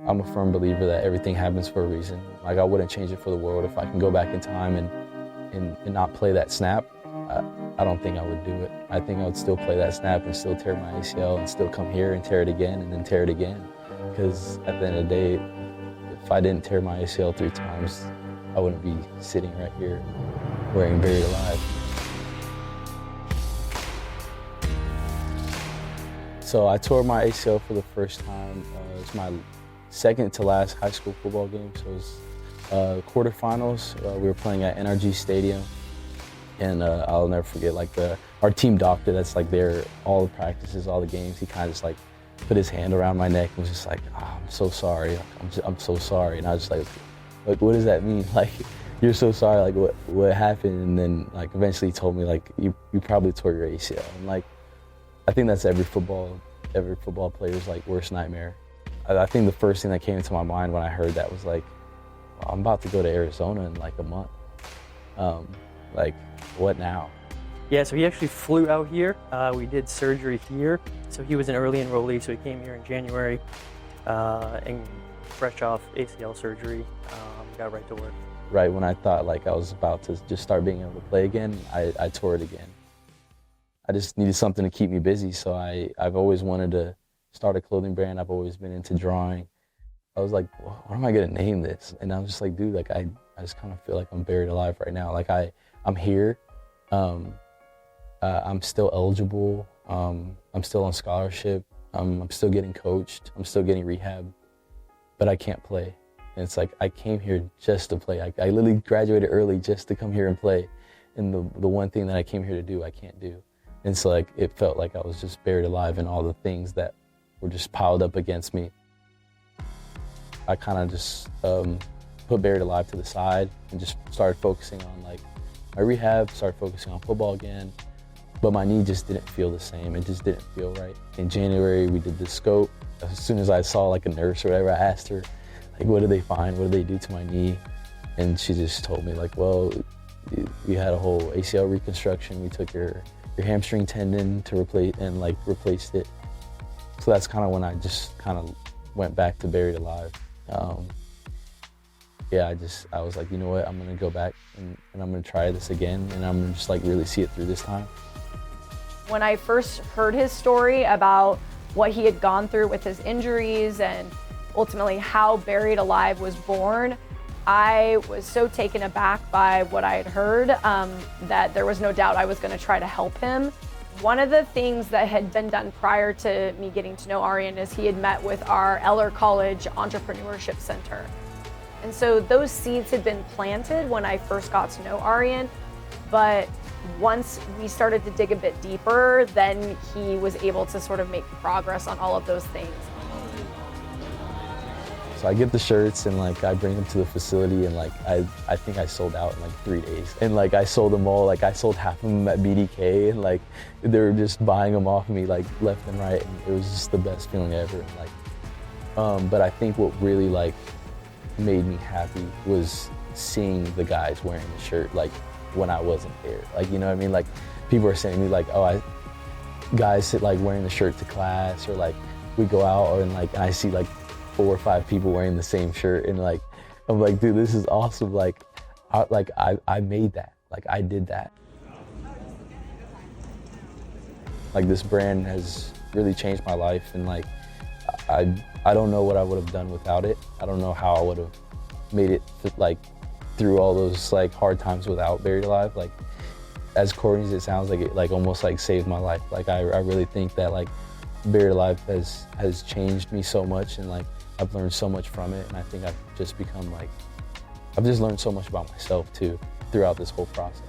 I'm a firm believer that everything happens for a reason. Like, I wouldn't change it for the world. If I can go back in time and not play that snap, I don't think I would do it. I think I would still play that snap and still tear my ACL and still come here and tear it again and then tear it again. Because at the end of the day, if I didn't tear my ACL 3 times, I wouldn't be sitting right here wearing Buried Alive. So I tore my ACL for the first time. It was my second to last high school football game. So it was quarterfinals. We were playing at NRG Stadium. And I'll never forget, like, our team doctor that's like there, all the practices, all the games, he kind of just like put his hand around my neck and was just like, oh, I'm so sorry. I'm so sorry. And I was just like, what does that mean? Like, you're so sorry, like what happened? And then like eventually he told me, like, you probably tore your ACL. And like, I think that's every football player's like worst nightmare. I think the first thing that came into my mind when I heard that was like, well, I'm about to go to Arizona in like a month. Like, what now? Yeah, so he actually flew out here. We did surgery here. So he was an early enrollee, so he came here in January and fresh off ACL surgery, got right to work. Right when I thought like I was about to just start being able to play again, I tore it again. I just needed something to keep me busy, so I've always wanted to start a clothing brand. I've always been into drawing. I was like, well, what am I gonna name this? And I was just like, dude, like I just kind of feel like I'm buried alive right now. Like I'm here, I'm still eligible, I'm still on scholarship, I'm still getting coached, I'm still getting rehab, but I can't play. And it's like, I came here just to play. I literally graduated early just to come here and play. And the one thing that I came here to do, I can't do. And so like, it felt like I was just buried alive in all the things that were just piled up against me. I kind of just put Buried Alive to the side and just started focusing on like my rehab, started focusing on football again, but my knee just didn't feel the same. It just didn't feel right. In January, we did the scope. As soon as I saw like a nurse or whatever, I asked her, like, what did they find? What did they do to my knee? And she just told me like, well, we had a whole ACL reconstruction. We took your hamstring tendon to replaced it. So that's kind of when I just kind of went back to Buried Alive. Yeah, I was like, you know what, I'm gonna go back and I'm gonna try this again, and I'm gonna just like really see it through this time. When I first heard his story about what he had gone through with his injuries and ultimately how Buried Alive was born, I was so taken aback by what I had heard that there was no doubt I was gonna try to help him. One of the things that had been done prior to me getting to know Arian is he had met with our Eller College Entrepreneurship Center. And so those seeds had been planted when I first got to know Arian, but once we started to dig a bit deeper, then he was able to sort of make progress on all of those things. So I get the shirts and like I bring them to the facility, and like I think I sold out in like 3 days. And like I sold them all, like I sold half of them at BDK, and like they were just buying them off of me like left and right, and it was just the best feeling ever. Like, but I think what really like made me happy was seeing the guys wearing the shirt like when I wasn't there. Like, you know what I mean? Like people are saying to me like, oh, guys sit like wearing the shirt to class, or like we go out and like I see like 4 or 5 people wearing the same shirt, and like I'm like, dude, this is awesome. Like I made that. Like I did that. Like this brand has really changed my life, and like I don't know what I would have done without it. I don't know how I would have made it like through all those like hard times without Buried Alive. Like as corny as it sounds, like it like almost like saved my life. Like I really think that like Buried Alive has changed me so much, and like I've learned so much from it, and I think I've just become like, I've just learned so much about myself too throughout this whole process.